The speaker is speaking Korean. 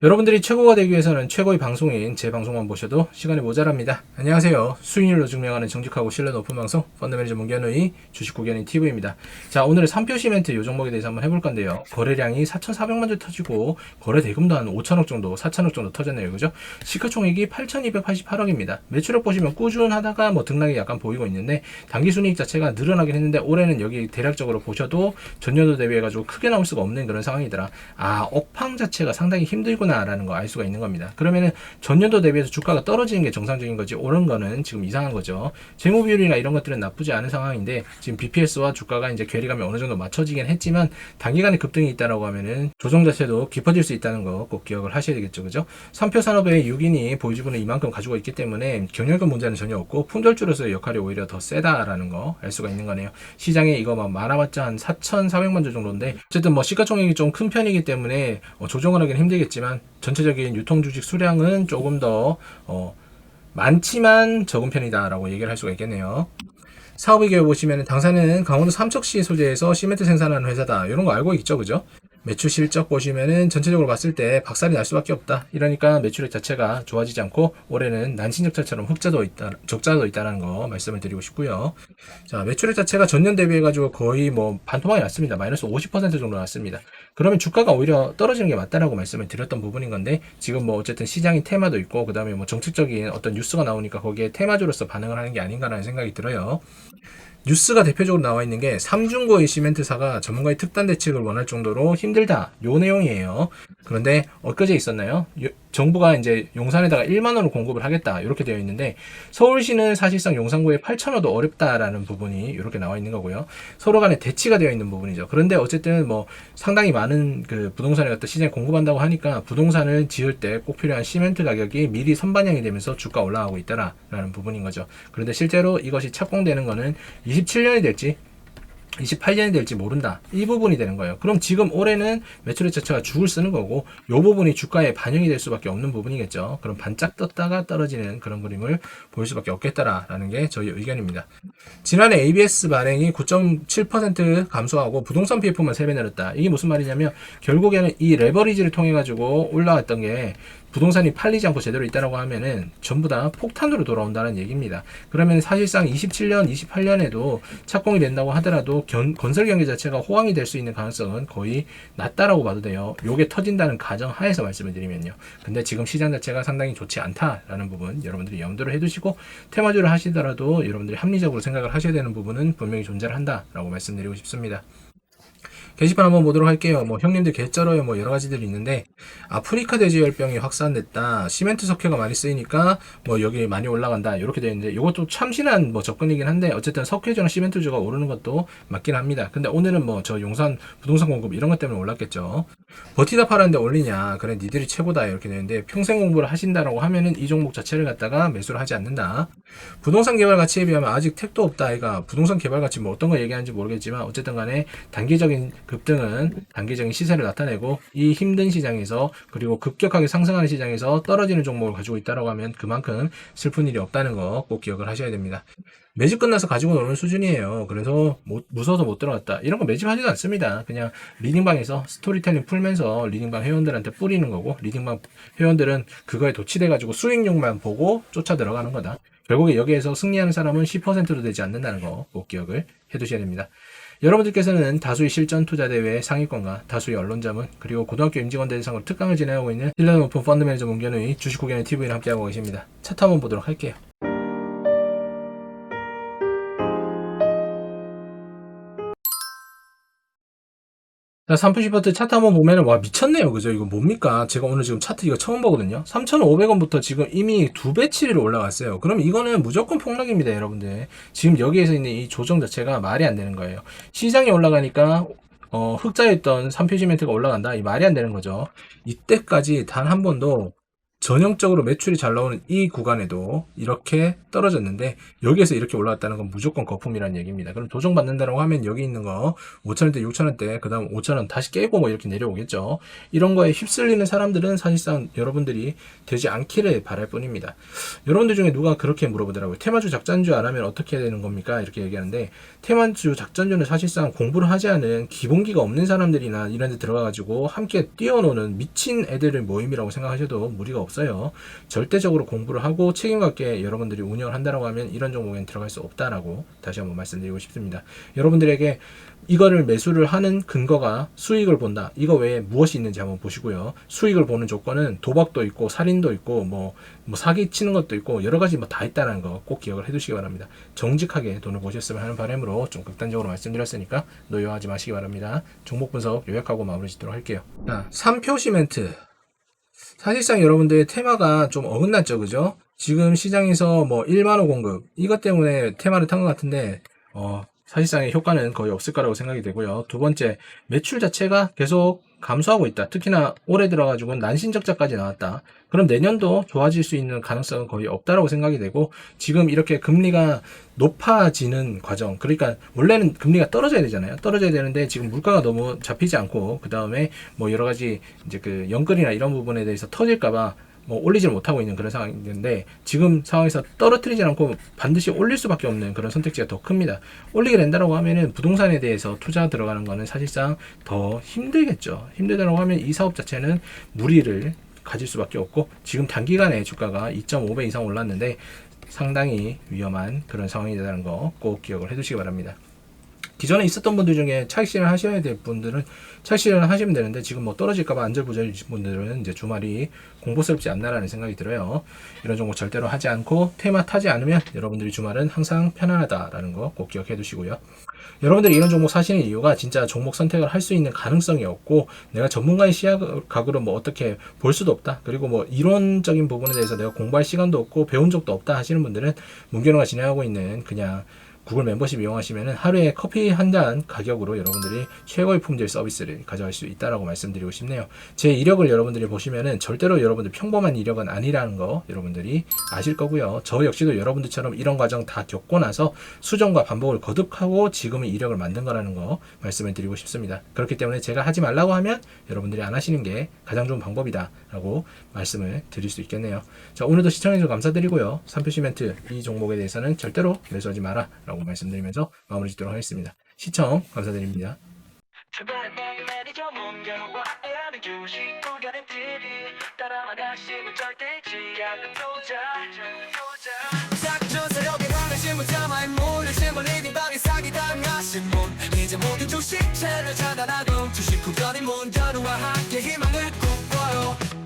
여러분들이 최고가 되기 위해서는 최고의 방송인 제 방송만 보셔도 시간이 모자랍니다. 안녕하세요. 수익률로 증명하는 정직하고 신뢰 높은 방송 펀드매니저 문견의 주식고견인 TV입니다. 자, 오늘은 3표 시멘트 요 종목에 대해서 한번 해볼 건데요. 거래량이 4,400만 주 터지고 거래 대금도 한 5천억 정도, 4천억 정도 터졌네요. 그죠? 시가총액이 8,288억입니다. 매출액 보시면 꾸준하다가 등락이 약간 보이고 있는데 당기순이익 자체가 늘어나긴 했는데 올해는 여기 대략적으로 보셔도 전년도 대비해가지고 크게 나올 수가 없는 그런 상황이더라. 업황 자체가 상당히 힘들구나 라는 거 알 수가 있는 겁니다. 그러면은 전년도 대비해서 주가가 떨어지는 게 정상적인 거지 오른 거는 지금 이상한 거죠. 재무 비율이나 이런 것들은 나쁘지 않은 상황인데 지금 BPS와 주가가 이제 괴리감이 어느 정도 맞춰지긴 했지만 단기간에 급등이 있다라고 하면은 조정 자체도 깊어질 수 있다는 거 꼭 기억을 하셔야 되겠죠. 그죠? 3표 산업의 6인이 보유지분을 이만큼 가지고 있기 때문에 경영권 문제는 전혀 없고 품절주로서의 역할이 오히려 더 세다라는 거 알 수가 있는 거네요. 시장에 이거 많아봤자 한 4,400만 주 정도인데 어쨌든 시가총액이 좀 큰 편이기 때문에 조정을 하기는 힘들겠지만 전체적인 유통주식 수량은 조금 더 많지만 적은 편이다라고 얘기를 할 수가 있겠네요. 사업의 경우 보시면 당사는 강원도 삼척시 소재에서 시멘트 생산하는 회사다. 이런 거 알고 있죠, 그죠? 매출 실적 보시면은 전체적으로 봤을 때 박살이 날 수밖에 없다. 이러니까 매출액 자체가 좋아지지 않고 올해는 난신적자처럼 적자도 있다는 거 말씀을 드리고 싶고요. 자, 매출액 자체가 전년 대비해가지고 거의 반토막이 났습니다. 마이너스 50% 정도 났습니다. 그러면 주가가 오히려 떨어지는 게 맞다라고 말씀을 드렸던 부분인 건데 지금 어쨌든 시장이 테마도 있고 그 다음에 정책적인 어떤 뉴스가 나오니까 거기에 테마주로서 반응을 하는 게 아닌가라는 생각이 들어요. 뉴스가 대표적으로 나와 있는 게 삼중고의 시멘트사가 전문가의 특단 대책을 원할 정도로 힘들다. 요 내용이에요. 그런데 엊그제 있었나요? 정부가 이제 용산에다가 1만 원을 공급을 하겠다. 이렇게 되어 있는데 서울시는 사실상 용산 구에 8,000원도 어렵다라는 부분이 이렇게 나와 있는 거고요. 서로 간에 대치가 되어 있는 부분이죠. 그런데 어쨌든 상당히 많은 그 부동산에 갖다 시장에 공급한다고 하니까 부동산을 지을 때 꼭 필요한 시멘트 가격이 미리 선반영이 되면서 주가 올라가고 있다라는 부분인 거죠. 그런데 실제로 이것이 착공되는 거는 27년이 될지 28년이 될지 모른다. 이 부분이 되는 거예요. 그럼 지금 올해는 매출액 자체가 죽을 쓰는 거고 이 부분이 주가에 반영이 될 수밖에 없는 부분이겠죠. 그럼 반짝 떴다가 떨어지는 그런 그림을 보일 수밖에 없겠다라는 게 저희 의견입니다. 지난해 ABS 발행이 9.7% 감소하고 부동산 PF만 3배 늘었다. 이게 무슨 말이냐면 결국에는 이 레버리지를 통해 가지고 올라왔던 게 부동산이 팔리지 않고 제대로 있다라고 하면은 전부 다 폭탄으로 돌아온다는 얘기입니다. 그러면 사실상 27년, 28년에도 착공이 된다고 하더라도 건설 경기 자체가 호황이 될 수 있는 가능성은 거의 낮다라고 봐도 돼요. 요게 터진다는 가정 하에서 말씀을 드리면요. 근데 지금 시장 자체가 상당히 좋지 않다라는 부분 여러분들이 염두를 해두시고 테마주를 하시더라도 여러분들이 합리적으로 생각을 하셔야 되는 부분은 분명히 존재를 한다라고 말씀드리고 싶습니다. 게시판 한번 보도록 할게요. 형님들 개쩔어요. 여러 가지들이 있는데, 아프리카 돼지열병이 확산됐다. 시멘트 석회가 많이 쓰이니까, 여기 많이 올라간다. 이렇게 되어 있는데, 이것도 참신한 접근이긴 한데, 어쨌든 석회주랑 시멘트주가 오르는 것도 맞긴 합니다. 근데 오늘은 저 용산 부동산 공급 이런 것 때문에 올랐겠죠. 버티다 팔았는데 올리냐. 그래, 니들이 최고다. 이렇게 되는데, 평생 공부를 하신다라고 하면은 이 종목 자체를 갖다가 매수를 하지 않는다. 부동산 개발 가치에 비하면 아직 택도 없다. 아이가 부동산 개발 가치 어떤 거 얘기하는지 모르겠지만, 어쨌든 간에 단기적인 급등은 단기적인 시세를 나타내고 이 힘든 시장에서 그리고 급격하게 상승하는 시장에서 떨어지는 종목을 가지고 있다고 하면 그만큼 슬픈 일이 없다는 거 꼭 기억을 하셔야 됩니다. 매집 끝나서 가지고 노는 수준이에요. 그래서 무서워서 못 들어갔다. 이런 거 매집하지도 않습니다. 그냥 리딩방에서 스토리텔링 풀면서 리딩방 회원들한테 뿌리는 거고 리딩방 회원들은 그거에 도취돼가지고 수익률만 보고 쫓아 들어가는 거다. 결국에 여기에서 승리하는 사람은 10%도 되지 않는다는 거 꼭 기억을 해두셔야 됩니다. 여러분들께서는 다수의 실전 투자 대회 상위권과 다수의 언론자문 그리고 고등학교 임직원 대상으로 특강을 진행하고 있는 신뢰도 높은 펀드 매니저 문견의 주식고견의 TV를 함께하고 계십니다. 차트 한번 보도록 할게요. 자, 3푸시버트 차트 한번 보면은, 와, 미쳤네요. 그죠? 이거 뭡니까? 제가 오늘 지금 차트 이거 처음 보거든요. 3,500원부터 지금 이미 2배치리로 올라갔어요. 그럼 이거는 무조건 폭락입니다, 여러분들. 지금 여기에서 있는 이 조정 자체가 말이 안 되는 거예요. 시장이 올라가니까, 흑자였던 3표 시멘트가 올라간다? 이 말이 안 되는 거죠. 이때까지 단 한 번도 전형적으로 매출이 잘 나오는 이 구간에도 이렇게 떨어졌는데 여기에서 이렇게 올라왔다는 건 무조건 거품이라는 얘기입니다. 그럼 조정받는다라고 하면 여기 있는 거 5,000원대, 6,000원대, 그 다음 5,000원 다시 깨고 뭐 이렇게 내려오겠죠. 이런 거에 휩쓸리는 사람들은 사실상 여러분들이 되지 않기를 바랄 뿐입니다. 여러분들 중에 누가 그렇게 물어보더라고요. 테마주 작전주 안 하면 어떻게 해야 되는 겁니까? 이렇게 얘기하는데 테마주 작전주는 사실상 공부를 하지 않은 기본기가 없는 사람들이나 이런 데 들어가가지고 함께 뛰어노는 미친 애들의 모임이라고 생각하셔도 무리가 없어요. 절대적으로 공부를 하고 책임감 있게 여러분들이 운영을 한다라고 하면 이런 종목에는 들어갈 수 없다라고 다시 한번 말씀드리고 싶습니다. 여러분들에게 이거를 매수를 하는 근거가 수익을 본다. 이거 외에 무엇이 있는지 한번 보시고요. 수익을 보는 조건은 도박도 있고 살인도 있고 뭐 사기 치는 것도 있고 여러 가지 뭐 다 있다는 거 꼭 기억을 해두시기 바랍니다. 정직하게 돈을 보셨으면 하는 바람으로 좀 극단적으로 말씀드렸으니까 노여하지 마시기 바랍니다. 종목 분석 요약하고 마무리 짓도록 할게요. 자, 3표 시멘트. 사실상 여러분들 테마가 좀 어긋났죠, 그죠? 지금 시장에서 뭐 1만원 공급 이것 때문에 테마를 탄 것 같은데 사실상의 효과는 거의 없을 거라고 생각이 되고요. 두 번째, 매출 자체가 계속 감소하고 있다. 특히나 올해 들어가지고는 난신적자까지 나왔다. 그럼 내년도 좋아질 수 있는 가능성은 거의 없다라고 생각이 되고 지금 이렇게 금리가 높아지는 과정, 그러니까 원래는 금리가 떨어져야 되잖아요. 떨어져야 되는데 지금 물가가 너무 잡히지 않고 그 다음에 뭐 여러 가지 이제 그 연끌이나 이런 부분에 대해서 터질까봐 뭐 올리지를 못하고 있는 그런 상황인데 지금 상황에서 떨어뜨리지 않고 반드시 올릴 수밖에 없는 그런 선택지가 더 큽니다. 올리게 된다고 하면은 부동산에 대해서 투자 들어가는 거는 사실상 더 힘들겠죠. 힘들다고 하면 이 사업 자체는 무리를 가질 수밖에 없고 지금 단기간에 주가가 2.5배 이상 올랐는데 상당히 위험한 그런 상황이라는 거 꼭 기억을 해두시기 바랍니다. 기존에 있었던 분들 중에 차익 실현 하셔야 될 분들은 차익 실현 하시면 되는데 지금 뭐 떨어질까봐 안절부절이신 분들은 이제 주말이 공포스럽지 않나라는 생각이 들어요. 이런 종목 절대로 하지 않고 테마 타지 않으면 여러분들이 주말은 항상 편안하다라는 거 꼭 기억해 두시고요. 여러분들이 이런 종목 사시는 이유가 진짜 종목 선택을 할 수 있는 가능성이 없고 내가 전문가의 시각으로 뭐 어떻게 볼 수도 없다. 그리고 뭐 이론적인 부분에 대해서 내가 공부할 시간도 없고 배운 적도 없다 하시는 분들은 문경로가 진행하고 있는 그냥 구글 멤버십 이용하시면 하루에 커피 한 잔 가격으로 여러분들이 최고의 품질 서비스를 가져갈 수 있다라고 말씀드리고 싶네요. 제 이력을 여러분들이 보시면은 절대로 여러분들 평범한 이력은 아니라는 거 여러분들이 아실 거고요. 저 역시도 여러분들처럼 이런 과정 다 겪고 나서 수정과 반복을 거듭하고 지금의 이력을 만든 거라는 거 말씀을 드리고 싶습니다. 그렇기 때문에 제가 하지 말라고 하면 여러분들이 안 하시는 게 가장 좋은 방법이다 라고 말씀을 드릴 수 있겠네요. 자, 오늘도 시청해주셔서 감사드리고요. 3표 시멘트 이 종목에 대해서는 절대로 매수하지 마라 라고 말씀드리면서 마무리 짓도록 하겠습니다. 시청 감사드립니다. 이제 모든 주식채를 차단하고 주식 구간의 문자로와 함께 희망을 꿈꿔요.